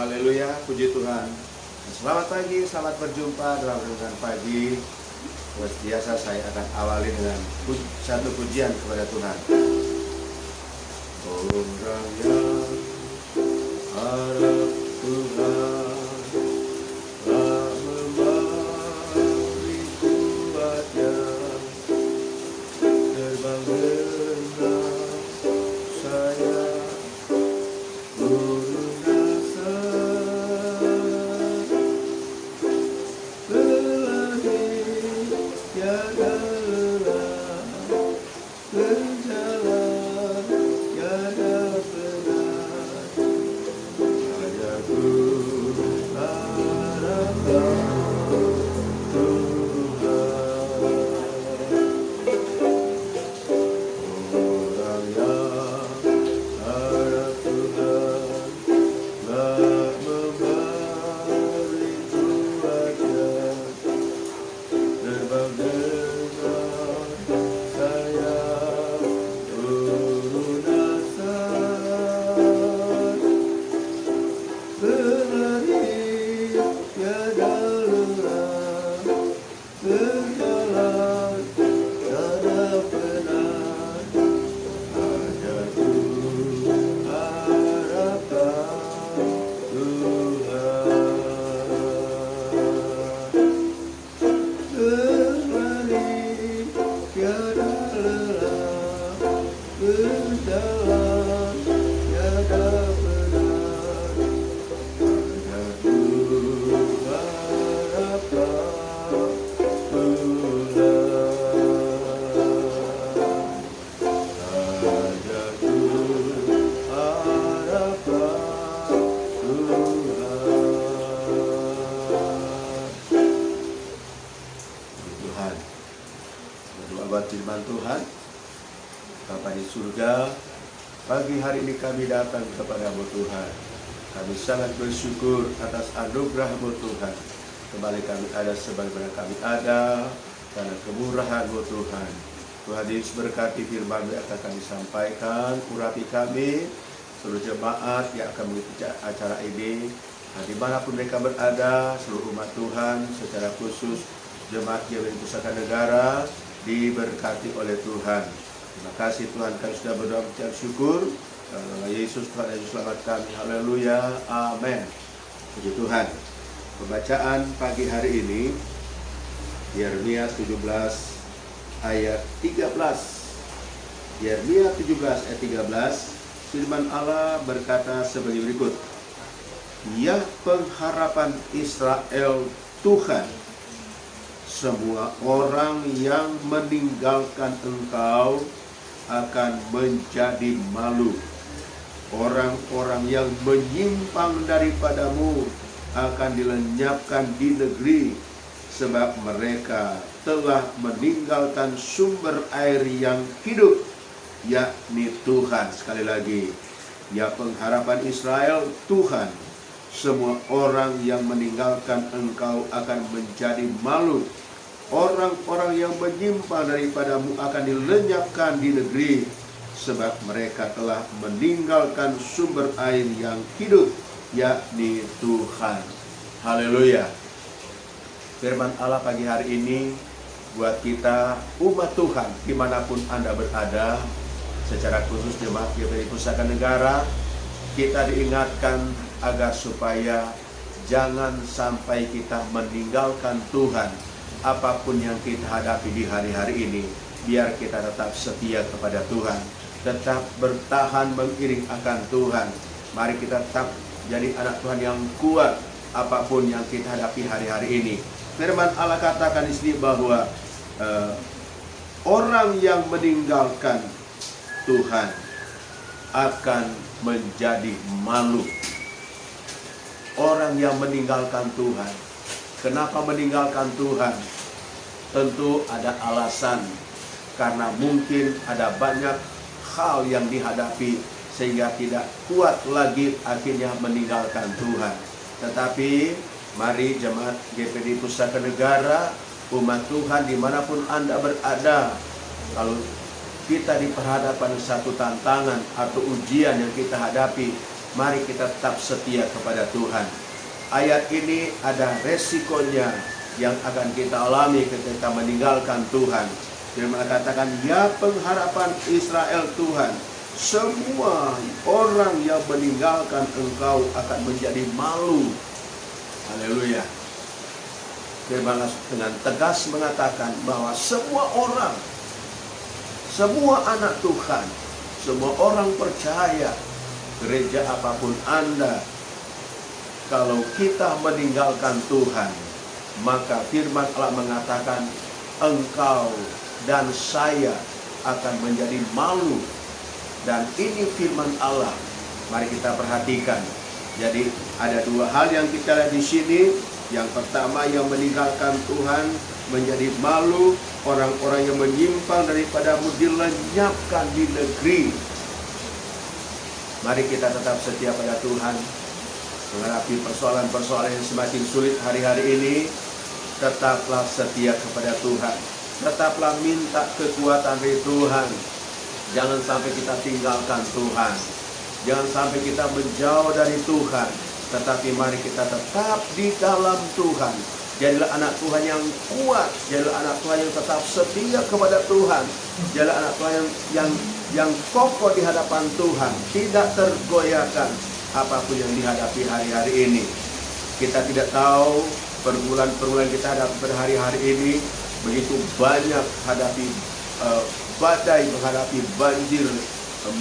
Haleluya, puji Tuhan. Selamat pagi, selamat berjumpa dalam renungan pagi. Seperti biasa saya akan awali dengan satu pujian kepada Tuhan. Orang yang harap Tuhan telah memberi kuatnya, terbang rendah saya turun dasar, berlari tiada lelah, berjalan tiada penat, hanya ku harapkan Tuhan. Orang yang harap Tuhan telah memberi kuatnya, terbang dengan saya turun dasar, berlari tiada lelah, berjalan tiada penat, hanya ku harapkan Tuhan. Berlari tiada lelah, berjalan tiada penat, hanya ku harapkan Tuhan. Hanya ku harapkan Tuhan. Berdoa buat firman Tuhan. Bapa di surga, pagi hari ini kami datang kepada-Mu Tuhan. Kami sangat bersyukur atas anugerah-Mu Tuhan. Kembali kami ada sebagaimana kami ada karena kemurahan-Mu Tuhan. Tuhan Yesus berkati firman yang akan kami sampaikan, urapi kami, seluruh jemaat yang akan mengikuti acara ini, dimanapun mereka berada, seluruh umat Tuhan, secara khusus jemaat GPD Pusaka Negara, diberkati oleh Tuhan. Terima kasih Tuhan, kami sudah berdoa mengucap syukur. Yesus Tuhan Yesus selamat kami. Haleluya, amin. Puji Tuhan. Pembacaan pagi hari ini Yeremia 17 ayat 13. Yeremia 17 ayat 13, firman Allah berkata sebagai berikut. Ya pengharapan Israel Tuhan, semua orang yang meninggalkan Engkau akan menjadi malu. Orang-orang yang menyimpang daripadamu akan dilenyapkan di negeri, sebab mereka telah meninggalkan sumber air yang hidup, yakni Tuhan. Sekali lagi, ya pengharapan Israel Tuhan, semua orang yang meninggalkan Engkau akan menjadi malu. Orang-orang yang menyimpang daripadamu akan dilenyapkan di negeri, sebab mereka telah meninggalkan sumber air yang hidup, yakni Tuhan. Haleluya. Firman Allah pagi hari ini buat kita umat Tuhan dimanapun Anda berada, secara khusus jemaat GPD Pusaka Negara, kita diingatkan agar supaya jangan sampai kita meninggalkan Tuhan. Apapun yang kita hadapi di hari-hari ini, biar kita tetap setia kepada Tuhan, tetap bertahan mengiring akan Tuhan. Mari kita tetap jadi anak Tuhan yang kuat apapun yang kita hadapi hari-hari ini. Firman Allah katakan di sini bahwa orang yang meninggalkan Tuhan akan menjadi malu. Orang yang meninggalkan Tuhan, kenapa meninggalkan Tuhan? Tentu ada alasan, karena mungkin ada banyak hal yang dihadapi sehingga tidak kuat lagi akhirnya meninggalkan Tuhan. Tetapi mari jemaat GPD Pusaka Negara, umat Tuhan dimanapun Anda berada, kalau kita diperhadapkan satu tantangan atau ujian yang kita hadapi, mari kita tetap setia kepada Tuhan. Ayat ini ada resikonya yang akan kita alami ketika meninggalkan Tuhan. Firman katakan, ya pengharapan Israel Tuhan, semua orang yang meninggalkan engkau akan menjadi malu. Haleluya. Firman dengan tegas mengatakan bahwa semua orang, semua anak Tuhan, semua orang percaya, gereja apapun Anda, kalau kita meninggalkan Tuhan, maka firman Allah mengatakan engkau dan saya akan menjadi malu. Dan ini firman Allah. Mari kita perhatikan. Jadi ada dua hal yang kita lihat di sini. Yang pertama, yang meninggalkan Tuhan menjadi malu. Orang-orang yang menyimpang daripadamu dilenyapkan di negeri. Mari kita tetap setia pada Tuhan. Menghadapi persoalan-persoalan yang semakin sulit hari-hari ini, tetaplah setia kepada Tuhan. Tetaplah minta kekuatan dari Tuhan. Jangan sampai kita tinggalkan Tuhan. Jangan sampai kita menjauh dari Tuhan. Tetapi mari kita tetap di dalam Tuhan. Jadilah anak Tuhan yang kuat. Jadilah anak Tuhan yang tetap setia kepada Tuhan. Jadilah anak Tuhan yang kokoh di hadapan Tuhan. Tidak tergoyahkan apapun yang dihadapi hari-hari ini. Kita tidak tahu pergumulan-pergumulan kita hadapi berhari-hari ini. Begitu banyak hadapi badai, menghadapi banjir,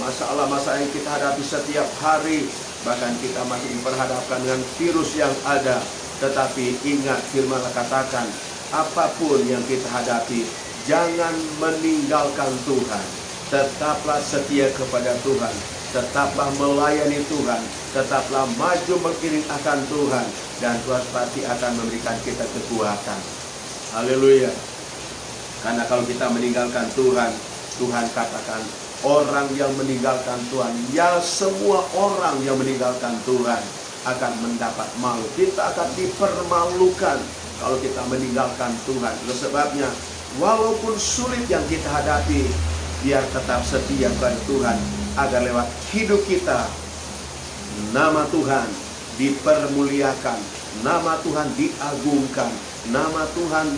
masalah-masalah yang kita hadapi setiap hari. Bahkan kita masih diperhadapkan dengan virus yang ada. Tetapi ingat, firman Allah katakan, apapun yang kita hadapi, jangan meninggalkan Tuhan. Tetaplah setia kepada Tuhan. Tetaplah melayani Tuhan. Tetaplah maju mengiring akan Tuhan. Dan Tuhan pasti akan memberikan kita kekuatan. Haleluya. Karena kalau kita meninggalkan Tuhan, Tuhan katakan, orang yang meninggalkan Tuhan, ya semua orang yang meninggalkan Tuhan akan mendapat malu. Kita akan dipermalukan kalau kita meninggalkan Tuhan. Oleh sebabnya, walaupun sulit yang kita hadapi, biar tetap setia kepada Tuhan, agar lewat hidup kita, nama Tuhan dipermuliakan, nama Tuhan diagungkan, nama Tuhan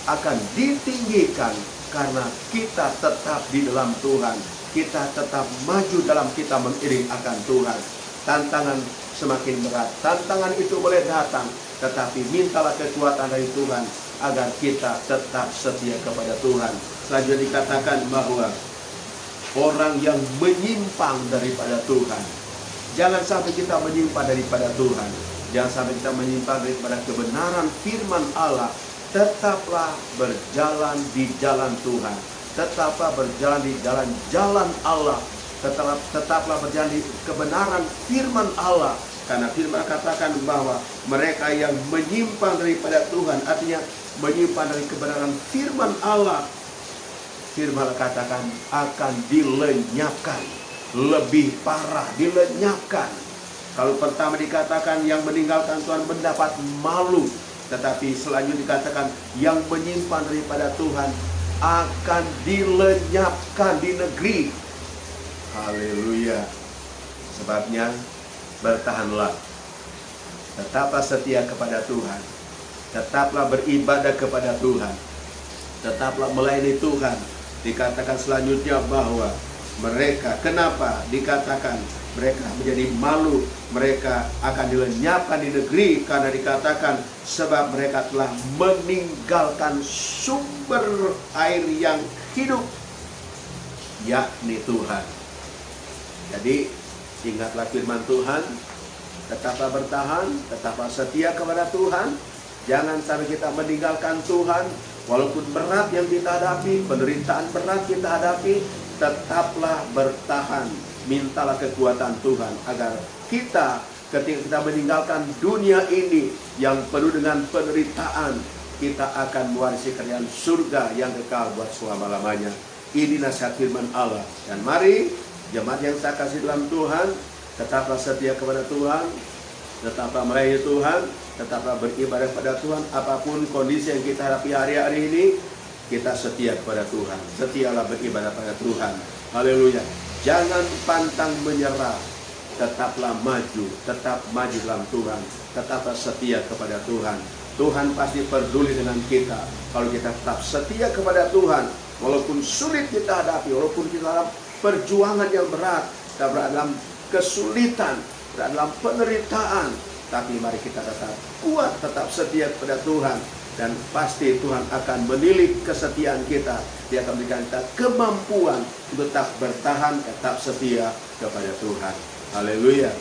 akan ditinggikan. Karena kita tetap di dalam Tuhan, kita tetap maju dalam kita mengiring akan Tuhan. Tantangan semakin berat, tantangan itu boleh datang, tetapi mintalah kekuatan dari Tuhan agar kita tetap setia kepada Tuhan. Selanjutnya dikatakan bahwa orang yang menyimpang daripada Tuhan, jangan sampai kita menyimpang daripada Tuhan, jangan sampai kita menyimpang daripada kebenaran firman Allah. Tetaplah berjalan di jalan Tuhan. Tetaplah berjalan di jalan Allah. Tetaplah berjalan di kebenaran firman Allah. Karena firman katakan bahwa mereka yang menyimpang daripada Tuhan, artinya menyimpang dari kebenaran firman Allah, firman Allah katakan akan dilenyapkan. Lebih parah, dilenyapkan. Kalau pertama dikatakan yang meninggalkan Tuhan mendapat malu. Tetapi selanjutnya dikatakan yang menyimpang daripada Tuhan akan dilenyapkan di negeri. Haleluya. Sebabnya bertahanlah. Tetaplah setia kepada Tuhan. Tetaplah beribadah kepada Tuhan. Tetaplah melayani Tuhan. Dikatakan selanjutnya bahwa mereka, kenapa dikatakan mereka menjadi malu, mereka akan dilenyapkan di negeri, karena dikatakan sebab mereka telah meninggalkan sumber air yang hidup, yakni Tuhan. Jadi ingatlah firman Tuhan, tetaplah bertahan, tetaplah setia kepada Tuhan. Jangan sampai kita meninggalkan Tuhan, walaupun berat yang kita hadapi, penderitaan berat kita hadapi, tetaplah bertahan. Mintalah kekuatan Tuhan agar kita ketika kita meninggalkan dunia ini yang penuh dengan penderitaan, kita akan mewarisi kerajaan surga yang kekal buat selama-lamanya. Ini nasihat firman Allah. Dan mari jemaat yang saya kasih dalam Tuhan, tetaplah setia kepada Tuhan, tetaplah melayani Tuhan, tetaplah beribadah kepada Tuhan. Apapun kondisi yang kita hadapi hari-hari ini, kita setia kepada Tuhan. Setialah beribadah pada Tuhan. Haleluya. Jangan pantang menyerah. tetaplah maju dalam Tuhan, tetaplah setia kepada Tuhan. Tuhan pasti peduli dengan kita kalau kita tetap setia kepada Tuhan. Walaupun sulit kita hadapi, walaupun kita dalam perjuangan yang berat, kita berada dalam kesulitan, berada dalam penderitaan, tapi mari kita tetap kuat, tetap setia kepada Tuhan. Dan pasti Tuhan akan menilik kesetiaan kita. Dia akan memberikan kita kemampuan untuk tetap bertahan, tetap setia kepada Tuhan. Haleluya.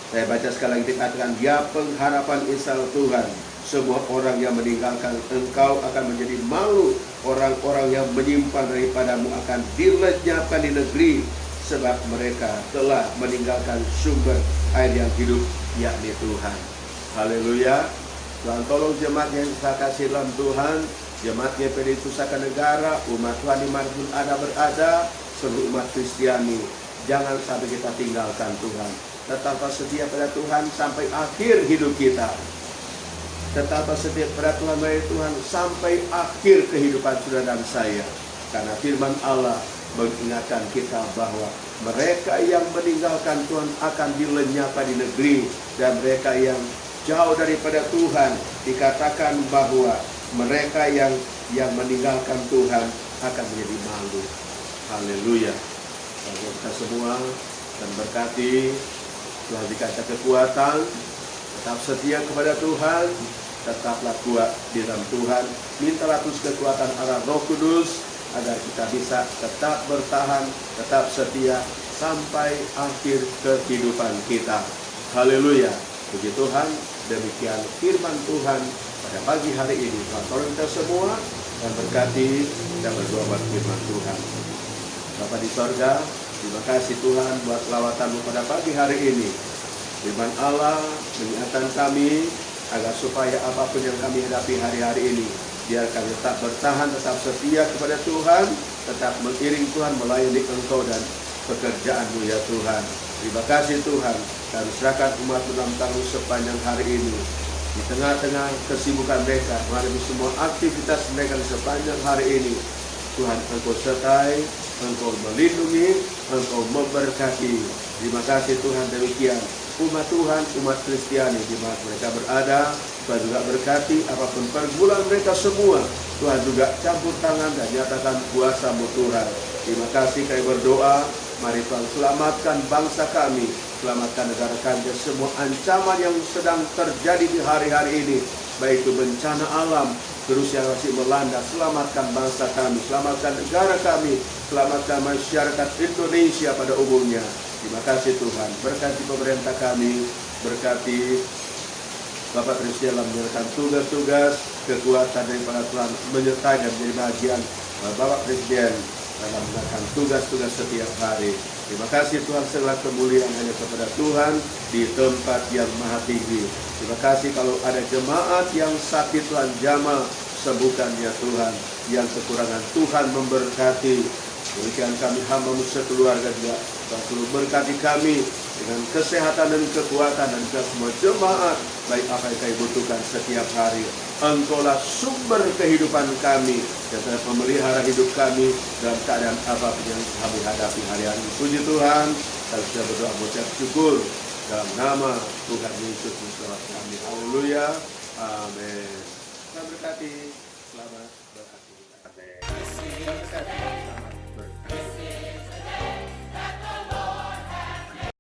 Saya baca sekali lagi, dikatakan, dia pengharapan Israel Tuhan. Semua orang yang meninggalkan engkau akan menjadi malu. Orang-orang yang menyimpang daripadamu akan dilenyapkan di negeri, sebab mereka telah meninggalkan sumber air yang hidup, yakni Tuhan. Haleluya. Tuhan tolong jemaatnya yang saya kasih dalam Tuhan, jemaatnya PDI Pusaka Negara, umat Tuhan dimanapun Anda berada, seluruh umat Kristiani, jangan sampai kita tinggalkan Tuhan. Tetaplah setia pada Tuhan sampai akhir hidup kita. Tetaplah setia pada Tuhan, dari Tuhan, sampai akhir kehidupan saudara dan saya. Karena firman Allah mengingatkan kita bahwa mereka yang meninggalkan Tuhan akan dilenyapkan di negeri, dan mereka yang jauh daripada Tuhan dikatakan bahwa mereka yang meninggalkan Tuhan akan menjadi malu. Haleluya. Kita semua dan berkati Tuhan dikasih kekuatan, tetap setia kepada Tuhan, tetaplah kuat di dalam Tuhan. Mintalah terus kekuatan arah Roh Kudus agar kita bisa tetap bertahan, tetap setia sampai akhir kehidupan kita. Haleluya. Puji Tuhan, demikian firman Tuhan pada pagi hari ini. Tuhan tolong kita semua dan berkati dan berdoa buat firman Tuhan. Bapa di sorga, terima kasih Tuhan buat selawatan-Mu pada pagi hari ini. Firman Allah mengingatkan kami agar supaya apapun yang kami hadapi hari-hari ini, biar kami tetap bertahan, tetap setia kepada Tuhan, tetap mengiring Tuhan, melayani Engkau dan pekerjaan-Mu ya Tuhan. Terima kasih Tuhan, kami serahkan umat dalam tangan sepanjang hari ini. Di tengah-tengah kesibukan mereka, menghadapi semua aktivitas mereka di sepanjang hari ini, Tuhan Engkau sertai, Engkau melindungi, Engkau memberkati. Terima kasih Tuhan, demikian umat Tuhan, umat Kristiani di mana mereka berada, Tuhan juga berkati apapun pergumulan mereka semua. Tuhan juga campur tangan dan nyatakan kuasa-Mu Tuhan. Terima kasih kami berdoa. Mari Tuhan selamatkan bangsa kami, selamatkan negara kami dari semua ancaman yang sedang terjadi di hari-hari ini, baik itu bencana alam, virus yang masih melanda. Selamatkan bangsa kami, selamatkan negara kami, selamatkan masyarakat Indonesia pada umumnya. Terima kasih Tuhan, berkati pemerintah kami, berkati Bapak Presiden dalam menjalankan tugas-tugas, kekuatan daripada Tuhan menyertai dan menjadi bagian Bapak Presiden dalam melakukan tugas-tugas setiap hari. Terima kasih Tuhan, segala kemuliaan hanya kepada Tuhan di tempat yang maha tinggi. Terima kasih kalau ada jemaat yang sakit, Tuhan jamah, sembuhkan ya Tuhan. Yang kekurangan, Tuhan memberkati. Demikian kami hamba-Mu sekeluarga juga, Tuhan selalu berkati kami dengan kesehatan dan kekuatan, dan juga semua jemaat, baik apa yang kami butuhkan setiap hari. Engkaulah sumber kehidupan kami, dan pemelihara hidup kami dalam keadaan apapun yang kami hadapi hari-hari. Puji Tuhan, kami sudah berdoa mengucap syukur dalam nama Tuhan Yesus Kristus kami. Haleluya, amin. Tuhan berkati, selamat beraktivitas. Amin.